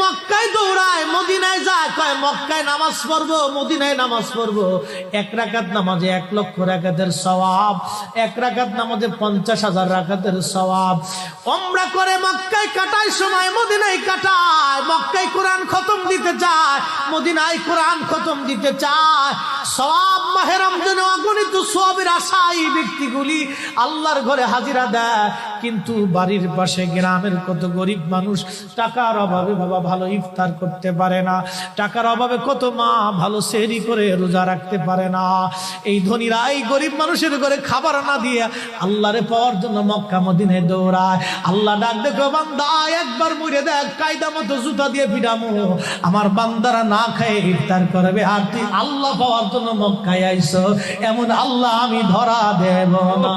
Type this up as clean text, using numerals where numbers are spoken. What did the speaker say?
মক্কায় দৌড়ায়, মদিনায় যায়, কয় মক্কায় নামাজ পড়বো, মদিনায় নামাজ পড়বো। 1 রাকাত নামাজে 1 লক্ষ রাকাতের সওয়াব, 1 রাকাত নামাজে 50,000 রাকাতের সওয়াব। উমরা করে মক্কায় কাটায় সময় মদিনায় কাটায়, মক্কায় কোরআন খতম দিতে চায়, মদিনায় কোরআন খতম দিতে চায়। সওয়াব মাহে রমজানে অগণিত সওয়াবের আশায় ব্যক্তিগুলি আল্লাহর ঘরে হাজিরা দেয়, কিন্তু বাড়ির পাশে গ্রামের কত গরিব মানুষ টাকার অভাবে বাবা ভালো ইফতার করতে পারে না, টাকার অভাবে কত মা ভালো সেহরি করে রোজা রাখতে পারে না। এই ধনীরা এই গরিব মানুষের ঘরে খাবার না দিয়ে আল্লাহরে পাওয়ার জন্য মক্কা মদিনায় দৌড়ায়। আল্লাহ ডাক দেখো, বান্দা একবার মরে দেখ, কায়দা মতো জুতা দিয়ে পিটামো, আমার বান্দারা না খায় ইফতার করবে, আর তুই আল্লাহ পাওয়ার জন্য মক্কায় আইছো, এমন আল্লাহ আমি ধরা দেব না।